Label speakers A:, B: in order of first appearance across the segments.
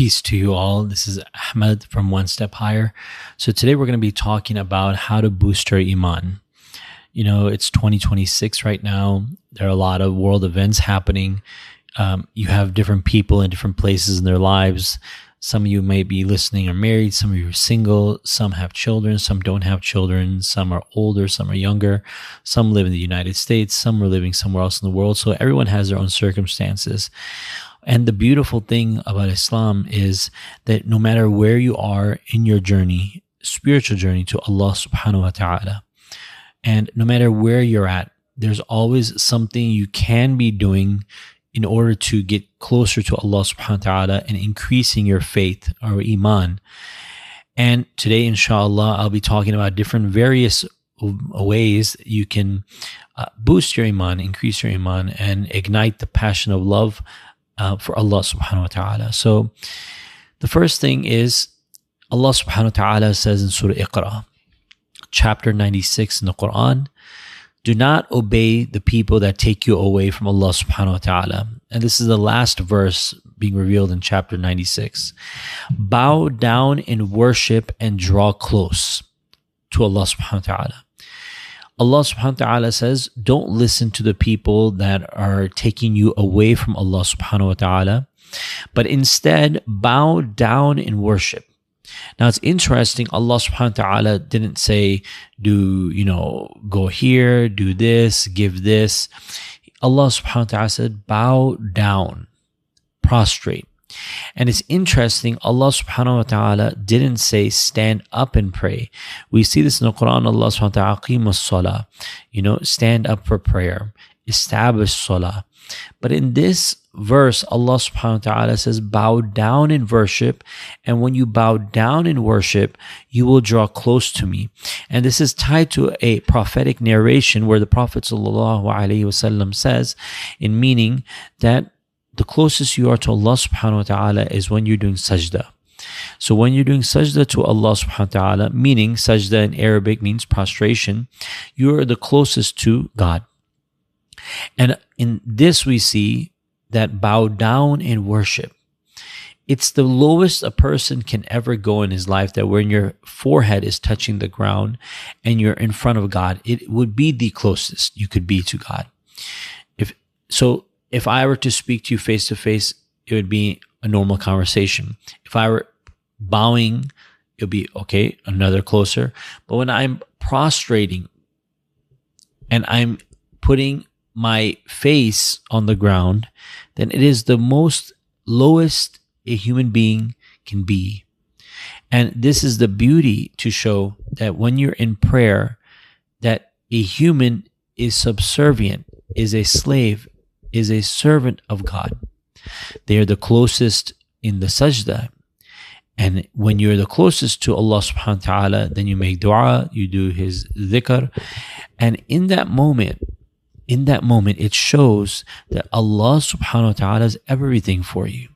A: Peace to you all. This is Ahmed from One Step Higher. So today we're going to be talking about how to boost our Iman. You know, it's 2026 right now. There are a lot of world events happening. You have different people in different places in their lives. Some of you may be listening are married. Some of you are single. Some have children. Some don't have children. Some are older. Some are younger. Some live in the United States. Some are living somewhere else in the world. So everyone has their own circumstances. And the beautiful thing about Islam is that no matter where you are in your journey, spiritual journey to Allah subhanahu wa ta'ala, and no matter where you're at, there's always something you can be doing in order to get closer to Allah subhanahu wa ta'ala and increasing your faith or Iman. And today, inshallah, I'll be talking about different various ways you can boost your Iman, increase your Iman, and ignite the passion of love for Allah subhanahu wa ta'ala. So the first thing is Allah subhanahu wa ta'ala says in Surah Iqra, chapter 96 in the Quran, do not obey the people that take you away from Allah subhanahu wa ta'ala. And this is the last verse being revealed in chapter 96. Bow down in worship and draw close to Allah subhanahu wa ta'ala. Allah subhanahu wa ta'ala says, don't listen to the people that are taking you away from Allah subhanahu wa ta'ala, but instead bow down in worship. Now it's interesting, Allah subhanahu wa ta'ala didn't say, go here, do this, give this. Allah subhanahu wa ta'ala said, bow down, prostrate. And it's interesting, Allah subhanahu wa ta'ala didn't say stand up and pray. We see this in the Quran, Allah subhanahu wa ta'ala, qimus salah, stand up for prayer, establish salah. But in this verse, Allah subhanahu wa ta'ala says, bow down in worship. And when you bow down in worship, you will draw close to me. And this is tied to a prophetic narration where the Prophet sallallahu alaihi wasallam says, in meaning that the closest you are to Allah subhanahu wa ta'ala is when you're doing sajda. So when you're doing sajda to Allah subhanahu wa ta'ala, meaning sajda in Arabic means prostration, you're the closest to God. And in this we see that bow down in worship. It's the lowest a person can ever go in his life, that when your forehead is touching the ground and you're in front of God, it would be the closest you could be to God. If I were to speak to you face to face, it would be a normal conversation. If I were bowing, it would be okay, another closer. But when I'm prostrating and I'm putting my face on the ground, then it is the most lowest a human being can be. And this is the beauty to show that when you're in prayer, that a human is subservient, is a slave, is a servant of God. They are the closest in the sajda. And when you're the closest to Allah subhanahu wa ta'ala, then you make dua, you do His dhikr. And in that moment, it shows that Allah subhanahu wa ta'ala is everything for you.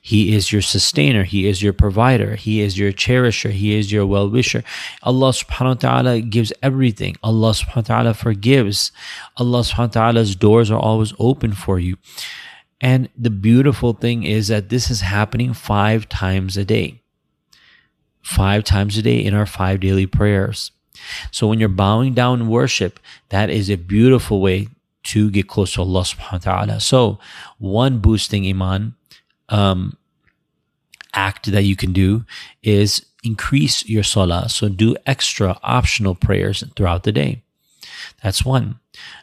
A: He is your sustainer. He is your provider. He is your cherisher. He is your well-wisher. Allah subhanahu wa ta'ala gives everything. Allah subhanahu wa ta'ala forgives. Allah subhanahu wa ta'ala's doors are always open for you. And the beautiful thing is that this is happening 5 times a day. 5 times a day in our 5 daily prayers. So when you're bowing down in worship, that is a beautiful way to get close to Allah subhanahu wa ta'ala. So one boosting Iman act that you can do is increase your salah. So do extra optional prayers throughout the day. That's one.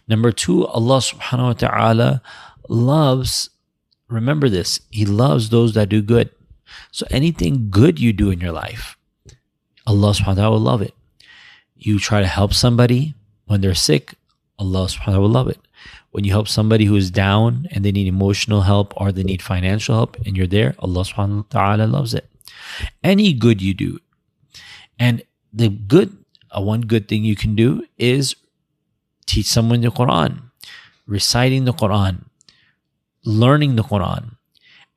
A: Number 2, Allah subhanahu wa ta'ala loves, remember this, He loves those that do good. So anything good you do in your life, Allah subhanahu wa ta'ala will love it. You try to help somebody when they're sick, Allah subhanahu wa ta'ala will love it. When you help somebody who is down and they need emotional help or they need financial help and you're there, Allah subhanahu wa ta'ala loves it. Any good you do. And the good, one good thing you can do is teach someone the Quran, reciting the Quran, learning the Quran,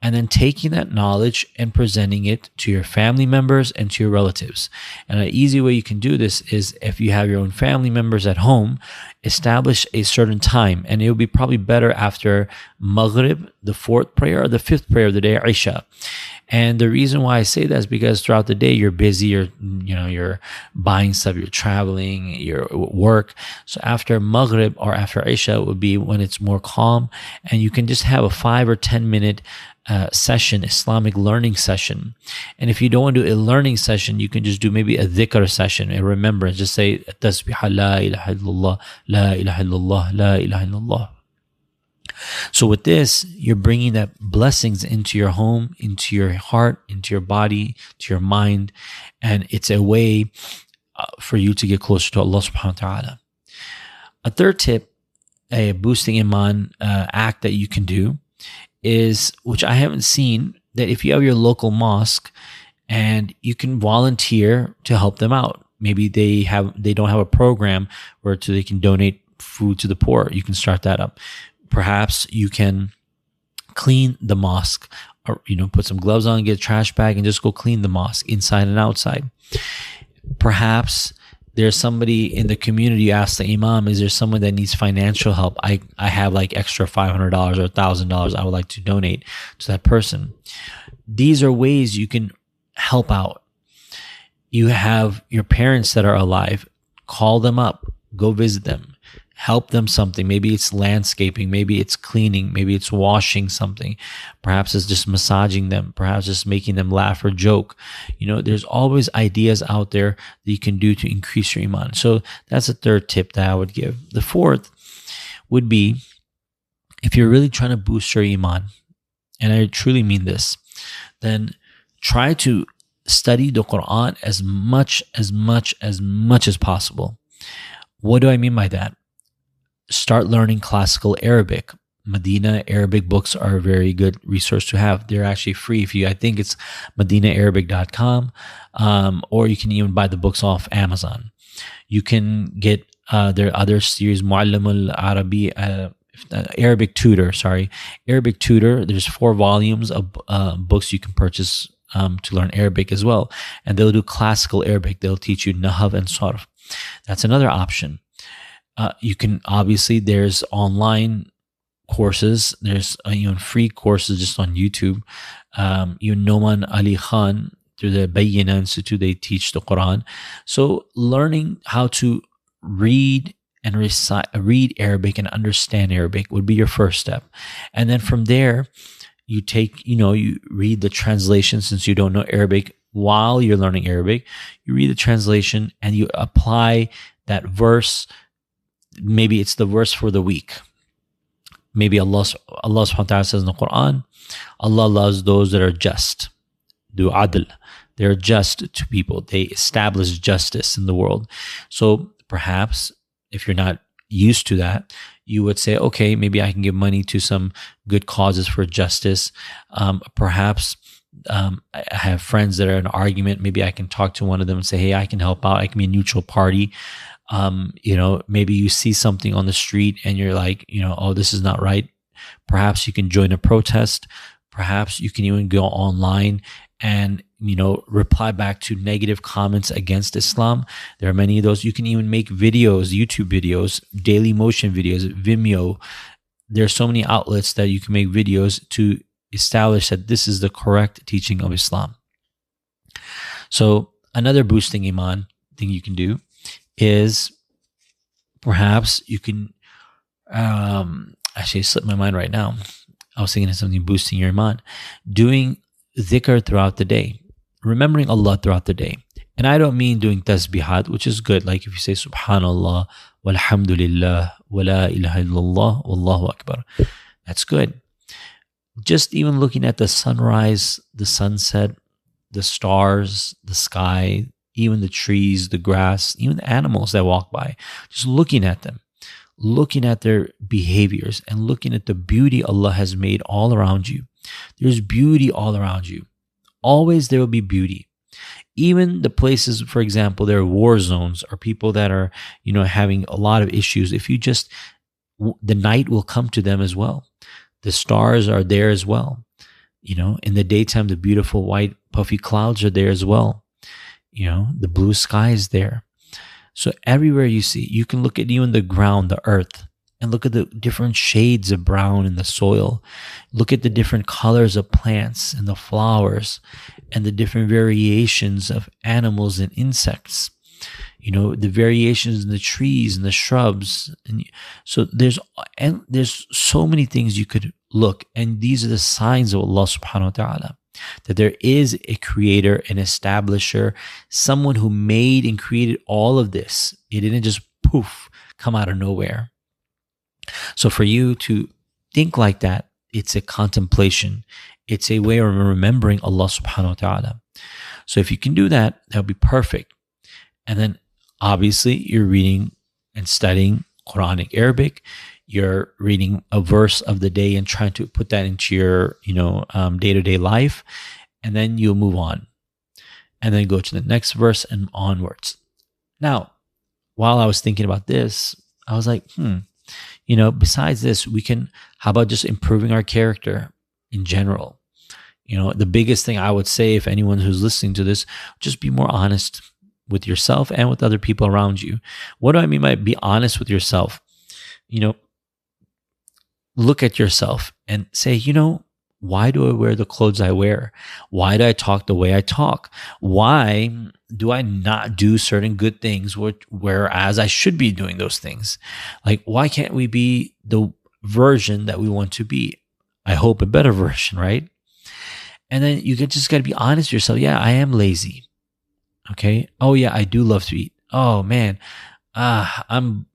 A: and then taking that knowledge and presenting it to your family members and to your relatives. And an easy way you can do this is, if you have your own family members at home, establish a certain time. And it will be probably better after Maghrib, the 4th prayer, or the 5th prayer of the day, Isha. And the reason why I say that is because throughout the day you're busy, you're buying stuff, you're traveling, you're at work. So after Maghrib or after Isha would be when it's more calm, and you can just have a 5 or 10 minute session, Islamic learning session. And if you don't want to do a learning session, you can just do maybe a dhikr session, a remembrance. Just say tasbih, la ilaha illallah, la ilaha illallah, la ilaha illallah. So with this, you're bringing that blessings into your home, into your heart, into your body, to your mind, and it's a way for you to get closer to Allah subhanahu wa ta'ala. A third tip, a boosting Iman act that you can do is, which I haven't seen, that if you have your local mosque and you can volunteer to help them out. Maybe they don't have a program where they can donate food to the poor. You can start that up. Perhaps you can clean the mosque, or put some gloves on, get a trash bag, and just go clean the mosque inside and outside. Perhaps there's somebody in the community, you ask the imam, is there someone that needs financial help? I have like extra $500 or $1,000 I would like to donate to that person. These are ways you can help out. You have your parents that are alive, call them up, go visit them, help them something. Maybe it's landscaping, maybe it's cleaning, maybe it's washing something. Perhaps it's just massaging them, perhaps just making them laugh or joke. There's always ideas out there that you can do to increase your Iman. So that's the third tip that I would give. The fourth would be, if you're really trying to boost your Iman, and I truly mean this, then try to study the Quran as much as possible. What do I mean by that? Start learning classical Arabic. Medina Arabic books are a very good resource to have. They're actually free. I think it's medinaarabic.com, or you can even buy the books off Amazon. You can get their other series, Muallim al-Arabi, Arabic Tutor. Arabic Tutor. There's 4 volumes of books you can purchase to learn Arabic as well. And they'll do classical Arabic. They'll teach you Nahv and Sarf. That's another option. You can, obviously, there's online courses. There's even free courses just on YouTube. Even Noman Ali Khan, through the Bayyina Institute, they teach the Quran. So learning how to read and read Arabic and understand Arabic would be your first step. And then from there, you read the translation. Since you don't know Arabic while you're learning Arabic, you read the translation and you apply that verse. Maybe it's the verse for the week. Maybe Allah subhanahu wa ta'ala says in the Quran, Allah loves those that are just. Do adl. They're just to people. They establish justice in the world. So perhaps if you're not used to that, you would say, okay, maybe I can give money to some good causes for justice. Perhaps I have friends that are in an argument. Maybe I can talk to one of them and say, hey, I can help out. I can be a neutral party. Maybe you see something on the street and you're like, oh, this is not right. Perhaps you can join a protest. Perhaps you can even go online and, reply back to negative comments against Islam. There are many of those. You can even make videos, YouTube videos, Daily Motion videos, Vimeo. There are so many outlets that you can make videos to establish that this is the correct teaching of Islam. So another boosting Iman thing you can do is, perhaps you can, actually it slipped my mind right now. I was thinking of something boosting your Iman. Doing dhikr throughout the day. Remembering Allah throughout the day. And I don't mean doing tasbihat, which is good. Like if you say Subhanallah, walhamdulillah, wa la ilaha illallah, wallahu akbar. That's good. Just even looking at the sunrise, the sunset, the stars, the sky, even the trees, the grass, even the animals that walk by, just looking at them, looking at their behaviors and looking at the beauty Allah has made all around you. There's beauty all around you. Always there will be beauty. Even the places, for example, there are war zones or people that are, having a lot of issues. If you just, the night will come to them as well. The stars are there as well. In the daytime, the beautiful white puffy clouds are there as well. The blue sky is there. So everywhere you see, you can look at even the ground, the earth. and look at the different shades of brown in the soil. Look at the different colors of plants and the flowers and the different variations of animals and insects. The variations in the trees and the shrubs. And so there's so many things you could look. And these are the signs of Allah subhanahu wa ta'ala, that there is a creator, an establisher, someone who made and created all of this. It didn't just poof, come out of nowhere. So for you to think like that, it's a contemplation. It's a way of remembering Allah subhanahu wa ta'ala. So if you can do that, that would be perfect. And then obviously you're reading and studying Quranic Arabic. You're reading a verse of the day and trying to put that into your, day-to-day life. And then you'll move on. And then go to the next verse and onwards. Now, while I was thinking about this, I was like, besides this, how about just improving our character in general? The biggest thing I would say, if anyone who's listening to this, just be more honest with yourself and with other people around you. What do I mean by be honest with yourself? Look at yourself and say, why do I wear the clothes I wear? Why do I talk the way I talk? Why do I not do certain good things whereas I should be doing those things? Like, why can't we be the version that we want to be? I hope a better version, right? And then you just got to be honest with yourself. Yeah, I am lazy. Okay. Oh yeah, I do love to eat. Oh man, I'm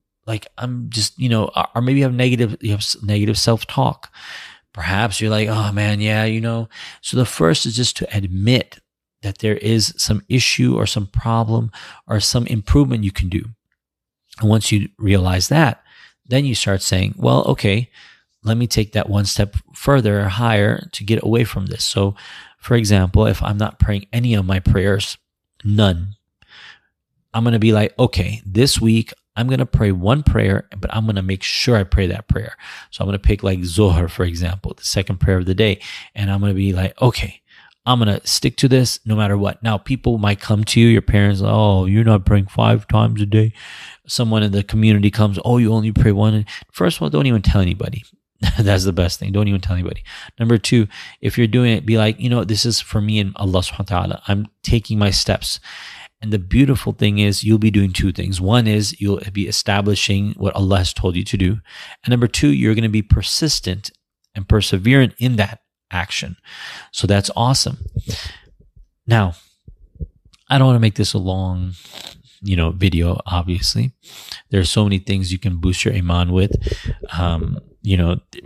A: just, or maybe you have negative self-talk. Perhaps you're like, oh man, yeah, So the first is just to admit that there is some issue or some problem or some improvement you can do. And once you realize that, then you start saying, well, okay, let me take that one step further or higher to get away from this. So for example, if I'm not praying any of my prayers, none, I'm going to be like, okay, this week I'm going to pray one prayer, but I'm going to make sure I pray that prayer. So I'm going to pick like Zohar, for example, the second prayer of the day. And I'm going to be like, okay, I'm going to stick to this no matter what. Now, people might come to you, your parents, oh, you're not praying 5 times a day. Someone in the community comes, oh, you only pray one. First of all, don't even tell anybody. That's the best thing. Don't even tell anybody. Number 2, if you're doing it, be like, this is for me and Allah subhanahu wa ta'ala. I'm taking my steps. And the beautiful thing is you'll be doing 2 things. One is you'll be establishing what Allah has told you to do. And number 2, you're going to be persistent and perseverant in that action. So that's awesome. Now, I don't want to make this a long, video, obviously. There's so many things you can boost your iman with.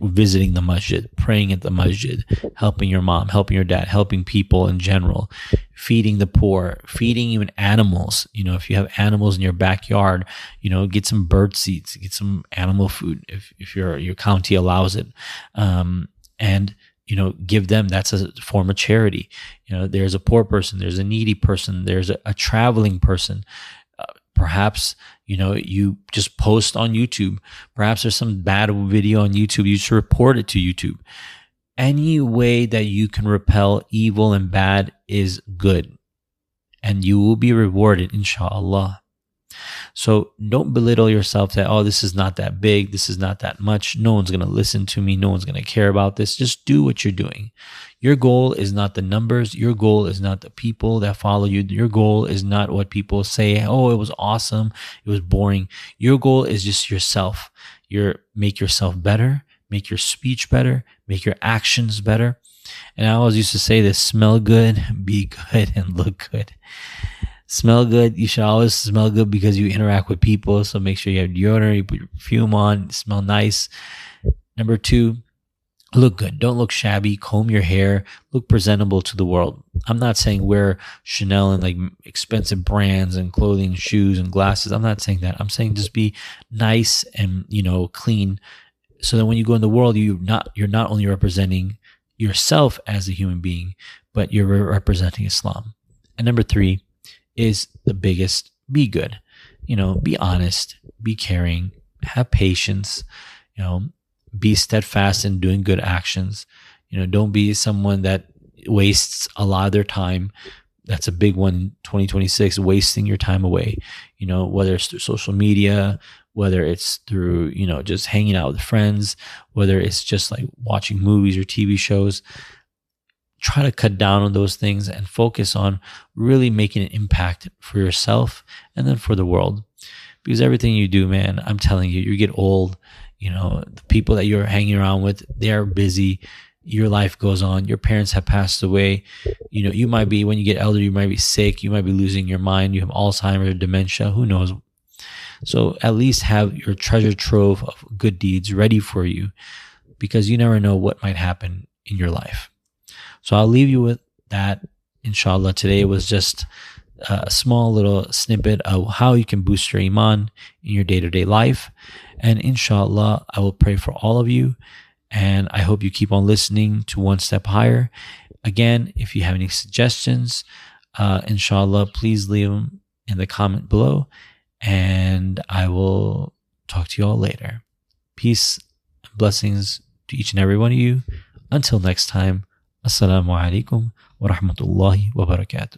A: Visiting the masjid, praying at the masjid, helping your mom, helping your dad, helping people in general, feeding the poor, feeding even animals. If you have animals in your backyard, get some bird seeds, get some animal food if your county allows it. And give them, that's a form of charity. There's a poor person, there's a needy person, there's a traveling person. Perhaps, you just post on YouTube. Perhaps there's some bad video on YouTube. You should report it to YouTube. Any way that you can repel evil and bad is good. And you will be rewarded, inshallah. So don't belittle yourself that, oh, this is not that big. This is not that much. No one's going to listen to me. No one's going to care about this. Just do what you're doing. Your goal is not the numbers. Your goal is not the people that follow you. Your goal is not what people say. Oh, it was awesome. It was boring. Your goal is just yourself. Make yourself better. Make your speech better. Make your actions better. And I always used to say this: smell good, be good, and look good. Smell good. You should always smell good because you interact with people. So make sure you have deodorant, you put your perfume on, smell nice. Number 2, look good. Don't look shabby. Comb your hair. Look presentable to the world. I'm not saying wear Chanel and like expensive brands and clothing, shoes and glasses. I'm not saying that. I'm saying just be nice and, clean. So that when you go in the world, you're not only representing yourself as a human being, but you're representing Islam. And number 3 is the biggest: be good. Be honest, be caring, have patience, be steadfast in doing good actions. Don't be someone that wastes a lot of their time. That's a big one in 2026, wasting your time away, whether it's through social media, whether it's through, just hanging out with friends, whether it's just like watching movies or TV shows. Try to cut down on those things and focus on really making an impact for yourself and then for the world. Because everything you do, man, I'm telling you, you get old, the people that you're hanging around with, they're busy. Your life goes on. Your parents have passed away. You might be, when you get elder, you might be sick. You might be losing your mind. You have Alzheimer's or dementia. Who knows? So at least have your treasure trove of good deeds ready for you, because you never know what might happen in your life. So I'll leave you with that. Inshallah, today was just a small little snippet of how you can boost your Iman in your day-to-day life. And inshallah, I will pray for all of you. And I hope you keep on listening to One Step Higher. Again, if you have any suggestions, inshallah, please leave them in the comment below. And I will talk to you all later. Peace and blessings to each and every one of you. Until next time. Assalamu alaikum wa rahmatullahi wa barakatuh.